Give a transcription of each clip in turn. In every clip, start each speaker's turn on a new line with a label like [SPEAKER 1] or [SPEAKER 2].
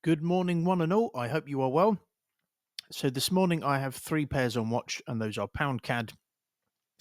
[SPEAKER 1] Good morning, one and all. I hope you are well. So, this morning I have three pairs on watch, and those are Pound CAD,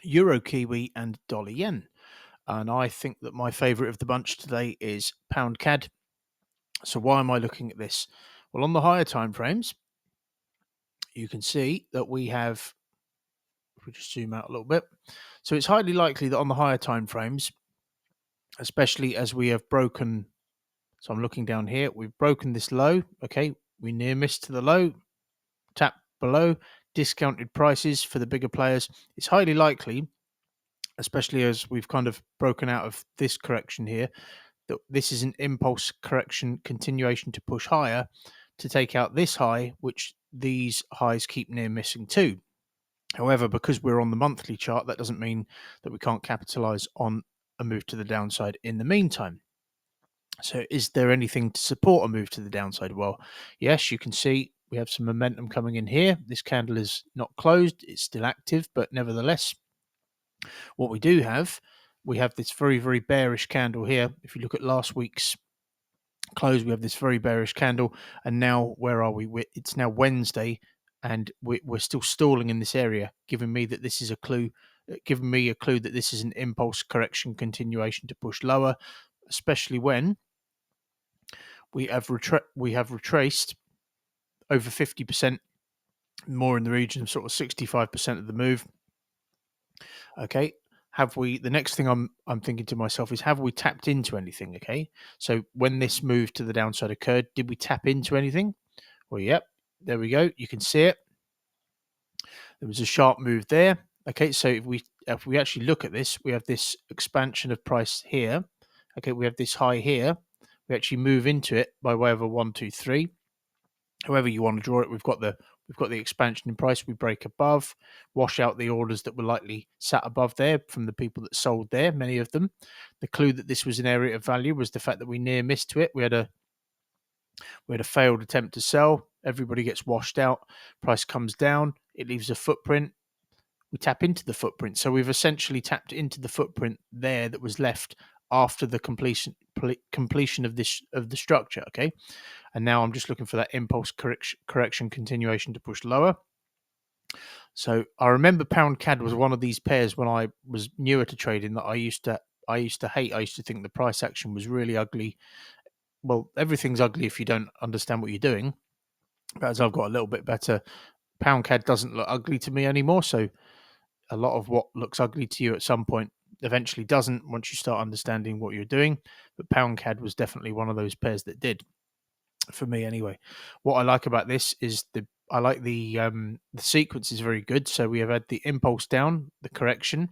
[SPEAKER 1] Euro Kiwi, and Dollar Yen. And I think that my favourite of the bunch today is Pound CAD. So, why am I looking at this? Well, on the higher time frames, you can see that we have, if we just zoom out a little bit, so it's highly likely that on the higher time frames, especially as we have broken, so I'm looking down here, we've broken this low, okay, we near missed to the low, tap below, discounted prices for the bigger players. It's highly likely, especially as we've kind of broken out of this correction here, that this is an impulse correction continuation to push higher to take out this high, which these highs keep near missing too. However, because we're on the monthly chart, that doesn't mean that we can't capitalize on a move to the downside in the meantime. So, is there anything to support a move to the downside? Well, yes, you can see we have some momentum coming in here. This candle is not closed, it's still active, but nevertheless, what we have this very, very bearish candle here. If you look at last week's close, we have this very bearish candle, and now where are we? It's now Wednesday, and we're still stalling in this area, giving me that this is a clue. Giving me a clue that this is an impulse correction continuation to push lower, especially when we have retraced over 50%, more in the region of sort of 65% of the move. Okay, have we? The next thing I'm thinking to myself is, have we tapped into anything? Okay, so when this move to the downside occurred, did we tap into anything? Well, yep, there we go. You can see it. There was a sharp move there. Okay, so if we actually look at this, we have this expansion of price here. Okay, we have this high here. We actually move into it by way of a 1, 2, 3. However you want to draw it, we've got the expansion in price. We break above, wash out the orders that were likely sat above there from the people that sold there, many of them. The clue that this was an area of value was the fact that we near missed to it. We had a failed attempt to sell. Everybody gets washed out. Price comes down. It leaves a footprint. We tap into the footprint. So we've essentially tapped into the footprint there that was left after the completion of the structure. Okay, and now I'm just looking for that impulse correction continuation to push lower. So I remember Pound CAD was one of these pairs when I was newer to trading that I used to hate. I used to think the price action was really ugly. Well, everything's ugly if you don't understand what you're doing. But as I've got a little bit better, Pound CAD doesn't look ugly to me anymore. So a lot of what looks ugly to you at some point eventually doesn't once you start understanding what you're doing. But Pound CAD was definitely one of those pairs that did, for me anyway. What I like about this is the sequence is very good. So we have had the impulse down, the correction,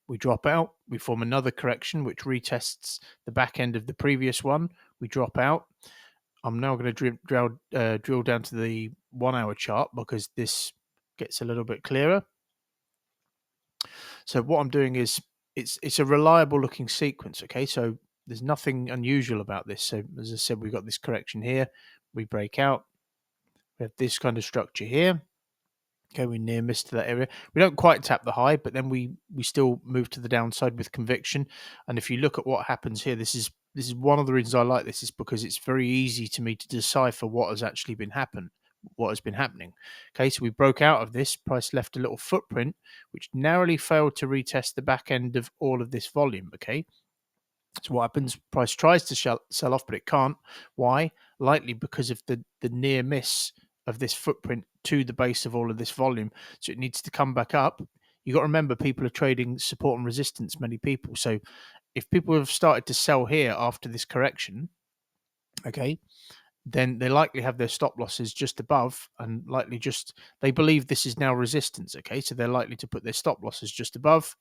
[SPEAKER 1] we drop out, we form another correction which retests the back end of the previous one, we drop out. I'm now going to drill down to the 1 hour chart because this gets a little bit clearer. So what I'm doing is it's a reliable looking sequence. Okay, so there's nothing unusual about this. So as I said, we've got this correction here, we break out, we have this kind of structure here. Okay, we near miss to that area. We don't quite tap the high, but then we still move to the downside with conviction. And if you look at what happens here, this is one of the reasons I like this, is because it's very easy to me to decipher what has actually been happening. Okay, so we broke out of this, price left a little footprint, which narrowly failed to retest the back end of all of this volume. Okay, so what happens? Price tries to sell off, but it can't. Why? Likely because of the near miss of this footprint to the base of all of this volume. So it needs to come back up. You got to remember, people are trading support and resistance, many people. So if people have started to sell here after this correction, okay, then they likely have their stop losses just above, and likely they believe this is now resistance. Okay, so they're likely to put their stop losses just above.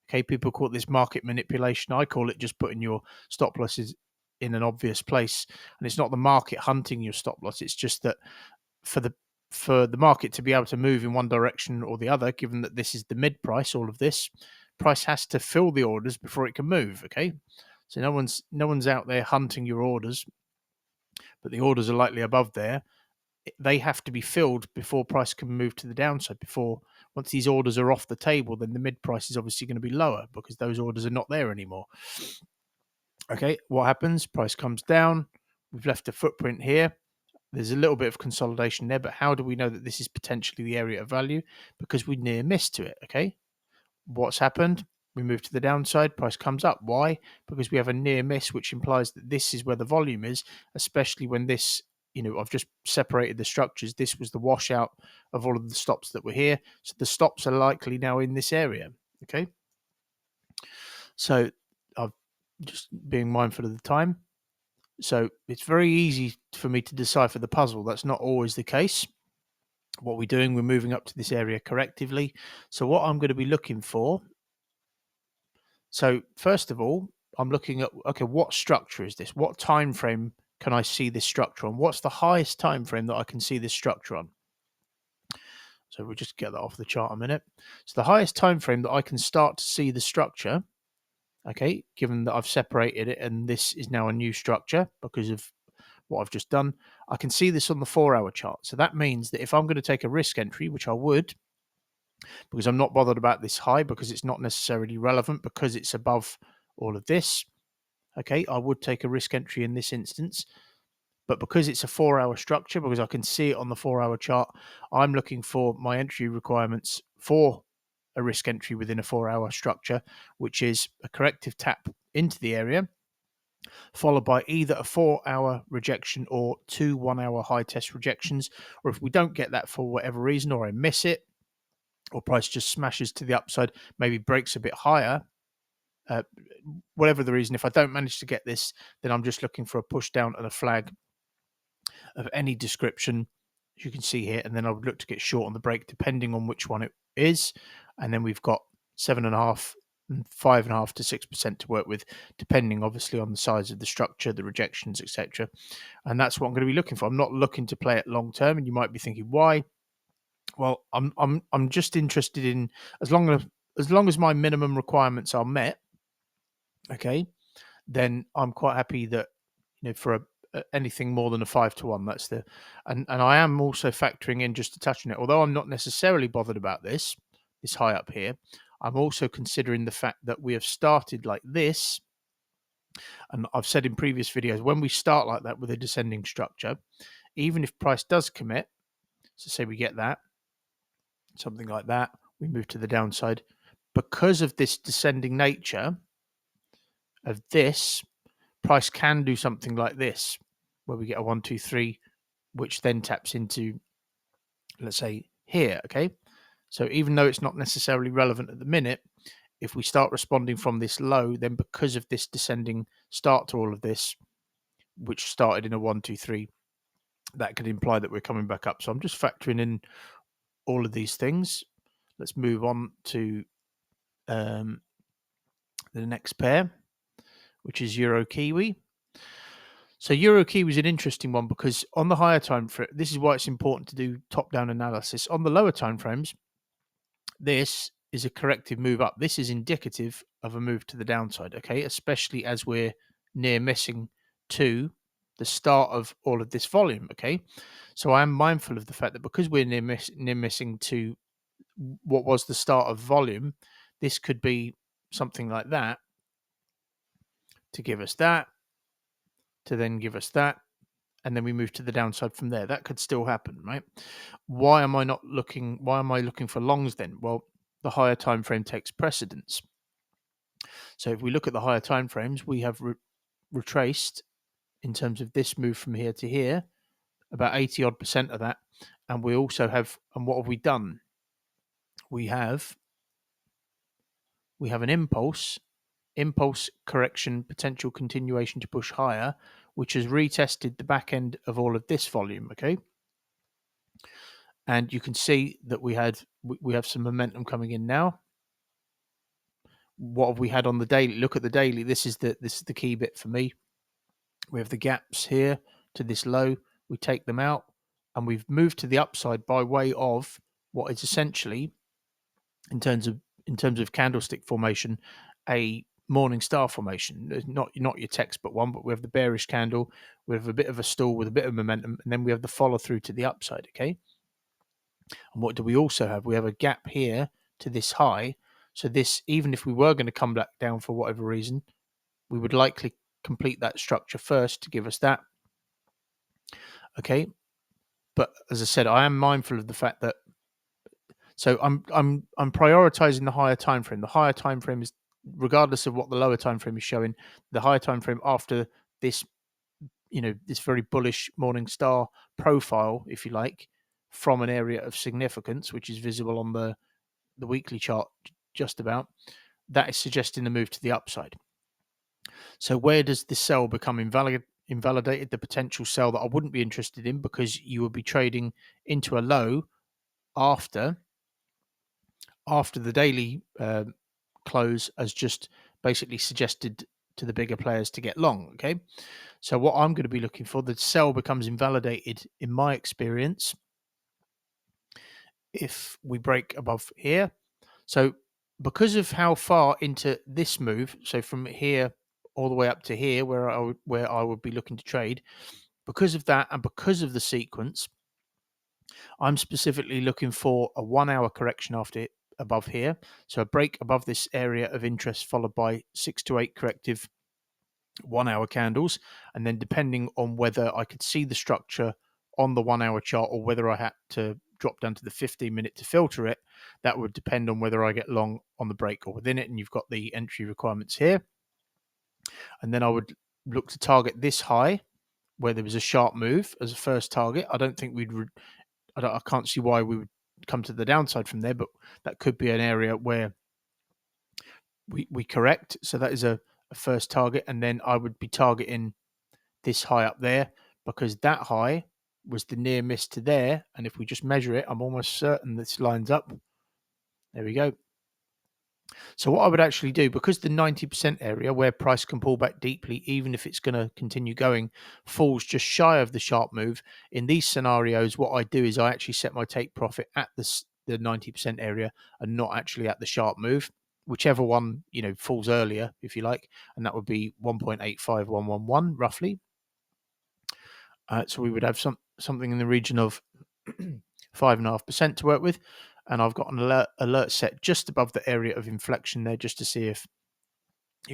[SPEAKER 1] Okay, people call this market manipulation. I call it just putting your stop losses in an obvious place. And it's not the market hunting your stop loss. It's just that for the market to be able to move in one direction or the other, given that this is the mid price, all of this price has to fill the orders before it can move. Okay, so no one's out there hunting your orders, but the orders are likely above there. They have to be filled before price can move to the downside. Once these orders are off the table, then the mid price is obviously going to be lower because those orders are not there anymore. Okay, what happens? Price comes down. We've left a footprint here. There's a little bit of consolidation there, but how do we know that this is potentially the area of value? Because we near missed to it, okay? What's happened? We move to the downside, price comes up. Why? Because we have a near miss, which implies that this is where the volume is, especially when this, I've just separated the structures. This was the washout of all of the stops that were here. So the stops are likely now in this area, okay? So I've just being mindful of the time. So it's very easy for me to decipher the puzzle. That's not always the case. What we're doing, we're moving up to this area correctively. So what I'm going to be looking for, so first of all, I'm looking at, okay, what structure is this? What time frame can I see this structure on? What's the highest time frame that I can see this structure on? So we'll just get that off the chart a minute. So the highest time frame that I can start to see the structure, okay, given that I've separated it and this is now a new structure because of what I've just done, I can see this on the 4-hour chart. So that means that if I'm going to take a risk entry, which I would, because I'm not bothered about this high because it's not necessarily relevant because it's above all of this, okay, I would take a risk entry in this instance. But because it's a 4-hour structure, because I can see it on the 4-hour chart, I'm looking for my entry requirements for a risk entry within a 4-hour structure, which is a corrective tap into the area, followed by either a 4-hour rejection or 2 1-hour high test rejections. Or if we don't get that for whatever reason, or I miss it, or price just smashes to the upside, maybe breaks a bit higher, whatever the reason, if I don't manage to get this, then I'm just looking for a push down and a flag of any description, as you can see here, and then I would look to get short on the break depending on which one it is. And then we've got 7.5% and 5.5% to 6% to work with, depending obviously on the size of the structure, the rejections, etc. And that's what I'm going to be looking for. I'm not looking to play it long term, and you might be thinking, why? Well, I'm just interested in as long as my minimum requirements are met, okay, then I'm quite happy that for anything more than a 5-1, that's the and I am also factoring in, just to touch on it, although I'm not necessarily bothered about this high up here, I'm also considering the fact that we have started like this, and I've said in previous videos, when we start like that with a descending structure, even if price does commit, so say we get that, something like that, we move to the downside, because of this descending nature of this, price can do something like this, where we get a 1, 2, 3, which then taps into, let's say, here, okay? So even though it's not necessarily relevant at the minute, if we start responding from this low, then because of this descending start to all of this, which started in a 1, 2, 3, that could imply that we're coming back up. So I'm just factoring in all of these things. Let's move on to the next pair, which is Euro Kiwi. So Euro Kiwi is an interesting one because on the higher time frame, this is why it's important to do top-down analysis. On the lower time frames, this is a corrective move up. This is indicative of a move to the downside, okay? Especially as we're near missing to the start of all of this volume, okay? So I am mindful of the fact that because we're near missing to what was the start of volume, this could be something like that to give us that, to then give us that, and then we move to the downside from there. That could still happen, right? Why am I looking for longs then? Well, the higher time frame takes precedence. So if we look at the higher time frames, we have retraced in terms of this move from here to here, about 80 odd percent of that. And we also have, and what have we done? We have an impulse correction, potential continuation to push higher, which has retested the back end of all of this volume, okay? And you can see that we have some momentum coming in now. What have we had on the daily? Look at the daily. This is the key bit for me. We have the gaps here to this low. We take them out, and we've moved to the upside by way of what is essentially, in terms of candlestick formation, a morning star formation. Not your textbook one, but we have the bearish candle. We have a bit of a stall with a bit of momentum, and then we have the follow through to the upside. Okay. And what do we also have? We have a gap here to this high. So this, even if we were going to come back down for whatever reason, we would likely complete that structure first to give us that. Okay, but as I said, I am mindful of the fact that, so I'm prioritizing the higher time frame. The higher time frame is, regardless of what the lower time frame is showing, the higher time frame after this, this very bullish morning star profile, if you like, from an area of significance, which is visible on the weekly chart, just about, that is suggesting the move to the upside. So where does this sell become invalidated? The potential sell that I wouldn't be interested in, because you would be trading into a low after the daily close has just basically suggested to the bigger players to get long. Okay, so what I'm going to be looking for, the sell becomes invalidated in my experience if we break above here. So because of how far into this move, so from here all the way up to here where I would be looking to trade, because of that and because of the sequence, I'm specifically looking for a 1 hour correction after above here. So a break above this area of interest, followed by 6 to 8 corrective 1 hour candles. And then depending on whether I could see the structure on the 1 hour chart or whether I had to drop down to the 15-minute to filter it, that would depend on whether I get long on the break or within it. And you've got the entry requirements here. And then I would look to target this high where there was a sharp move as a first target. I don't think I can't see why we would come to the downside from there, but that could be an area where we correct. So that is a first target. And then I would be targeting this high up there, because that high was the near miss to there. And if we just measure it, I'm almost certain this lines up. There we go. So what I would actually do, because the 90% area where price can pull back deeply, even if it's going to continue going, falls just shy of the sharp move, in these scenarios, what I do is I actually set my take profit at the 90% area and not actually at the sharp move, whichever one, falls earlier, if you like, and that would be 1.85111 roughly. So we would have something in the region of 5.5% to work with. And I've got an alert set just above the area of inflection there, just to see if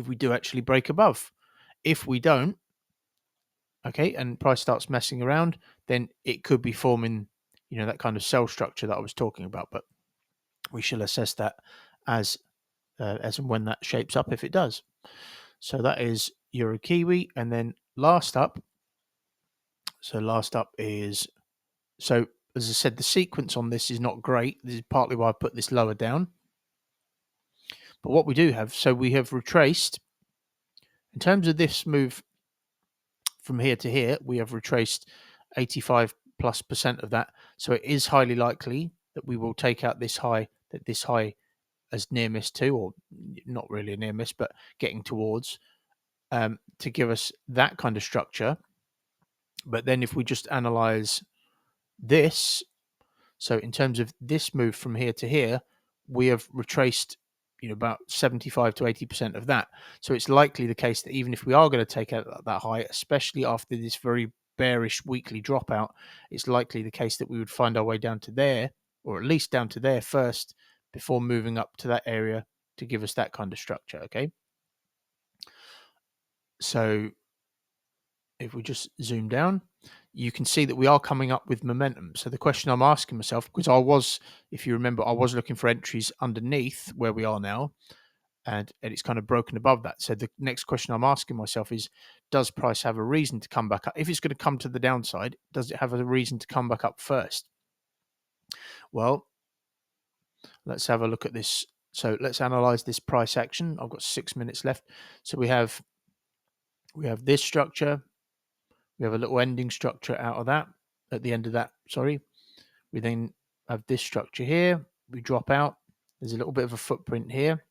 [SPEAKER 1] we do actually break above. If we don't, okay, and price starts messing around, then it could be forming, that kind of sell structure that I was talking about. But we shall assess that as and when that shapes up, if it does. So that is Euro Kiwi. And then last up is, so as I said, the sequence on this is not great. This is partly why I put this lower down. But what we do have, so we have retraced, in terms of this move from here to here, we have retraced 85+% of that. So it is highly likely that we will take out this high, as near miss to, or not really a near miss, but getting towards, to give us that kind of structure. But then if we just analyze this, so in terms of this move from here to here, we have retraced, about 75 to 80% of that. So it's likely the case that even if we are going to take out that high, especially after this very bearish weekly dropout, it's likely the case that we would find our way down to there, or at least down to there first, before moving up to that area to give us that kind of structure. Okay. So if we just zoom down, you can see that we are coming up with momentum. So the question I'm asking myself, because if you remember, I was looking for entries underneath where we are now, and it's kind of broken above that. So the next question I'm asking myself is, does price have a reason to come back up? If it's going to come to the downside, does it have a reason to come back up first? Well, let's have a look at this. So let's analyze this price action. I've got 6 minutes left. So we have this structure. We have a little ending structure out of that, at the end of that, sorry. We then have this structure here. We drop out. There's a little bit of a footprint here.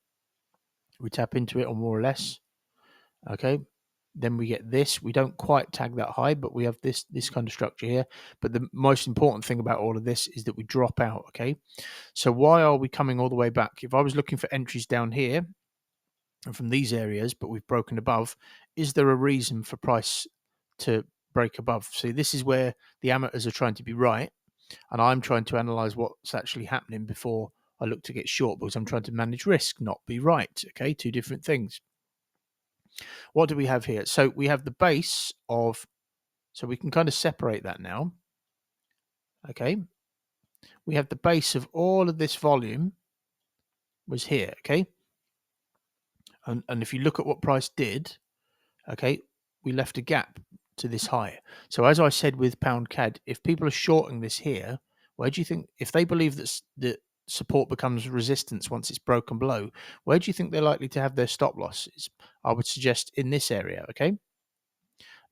[SPEAKER 1] We tap into it, or more or less. Okay. Then we get this. We don't quite tag that high, but we have this kind of structure here. But the most important thing about all of this is that we drop out. Okay. So why are we coming all the way back? If I was looking for entries down here and from these areas, but we've broken above, is there a reason for price to break above? So this is where the amateurs are trying to be right, and I'm trying to analyze what's actually happening before I look to get short, because I'm trying to manage risk, not be right. Okay, two different things. What do we have here? So we have the base of So we can kind of separate that now. Okay. We have the base of all of this volume was here. Okay. And if you look at what price did, okay, we left a gap to this high. So as I said with pound CAD, if people are shorting this here, where do you think, if they believe that support becomes resistance once it's broken below, where do you think they're likely to have their stop losses? I would suggest in this area. Okay.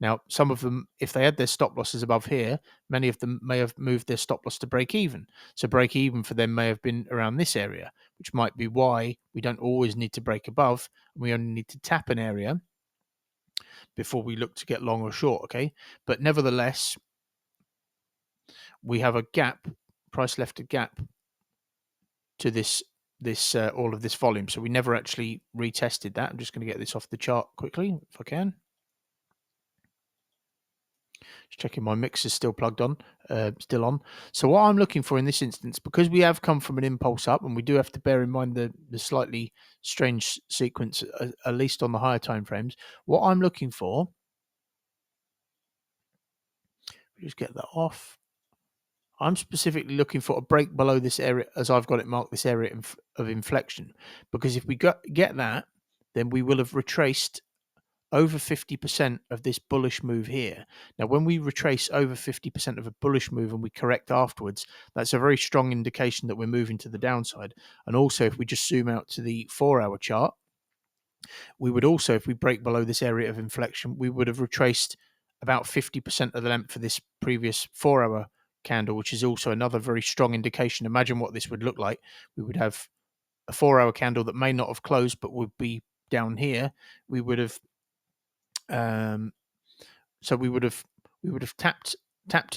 [SPEAKER 1] Now, some of them, if they had their stop losses above here, many of them may have moved their stop loss to break even. So break even for them may have been around this area, which might be why we don't always need to break above. We only need to tap an area before we look to get long or short. Okay. But nevertheless, we have a gap, price left a gap to this all of this volume. So we never actually retested that. I'm just going to get this off the chart quickly if I can. Just checking my mix is still plugged on, still on. So what I'm looking for in this instance, because we have come from an impulse up, and we do have to bear in mind the slightly strange sequence, at least on the higher time frames. What I'm looking for, just get that off. I'm specifically looking for a break below this area, as I've got it marked, this area of inflection, because if we get that, then we will have retraced over 50% of this bullish move here. Now, when we retrace over 50% of a bullish move and we correct afterwards, that's a very strong indication that we're moving to the downside. And also, if we just zoom out to the 4-hour chart, we would also, if we break below this area of inflection, we would have retraced about 50% of the length for this previous 4-hour candle, which is also another very strong indication. Imagine what this would look like. We would have a 4-hour candle that may not have closed, but would be down here. We would have so we would have tapped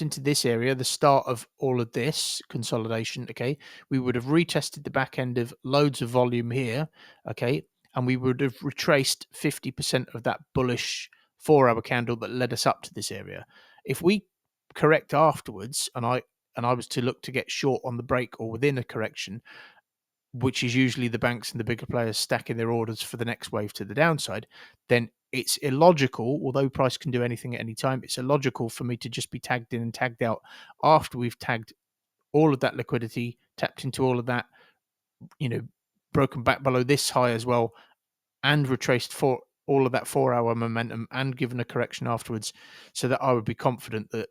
[SPEAKER 1] into this area, the start of all of this consolidation. Okay, we would have retested the back end of loads of volume here. Okay, and we would have retraced 50% of that bullish 4-hour candle that led us up to this area. If we correct afterwards, and I was to look to get short on the break or within a correction, which is usually the banks and the bigger players stacking their orders for the next wave to the downside, then it's illogical, although price can do anything at any time, it's illogical for me to just be tagged in and tagged out after we've tagged all of that liquidity, tapped into all of that, broken back below this high as well, and retraced for all of that 4-hour momentum and given a correction afterwards, so that I would be confident that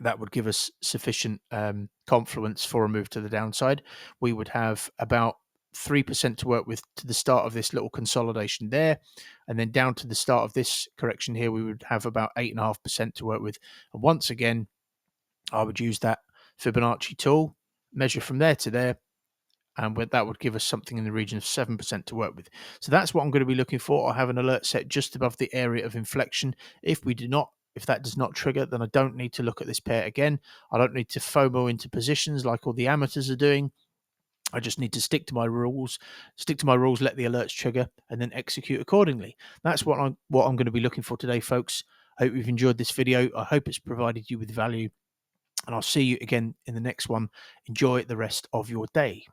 [SPEAKER 1] that would give us sufficient confluence for a move to the downside. We would have about 3% to work with to the start of this little consolidation there, and then down to the start of this correction here, we would have about 8.5% to work with. And once again, I would use that Fibonacci tool, measure from there to there, and that would give us something in the region of 7% to work with. So that's what I'm going to be looking for. I have an alert set just above the area of inflection. If that does not trigger, then I don't need to look at this pair again. I don't need to FOMO into positions like all the amateurs are doing. I just need to stick to my rules, let the alerts trigger, and then execute accordingly. That's what I'm going to be looking for today, folks. I hope you've enjoyed this video. I hope it's provided you with value, and I'll see you again in the next one. Enjoy the rest of your day.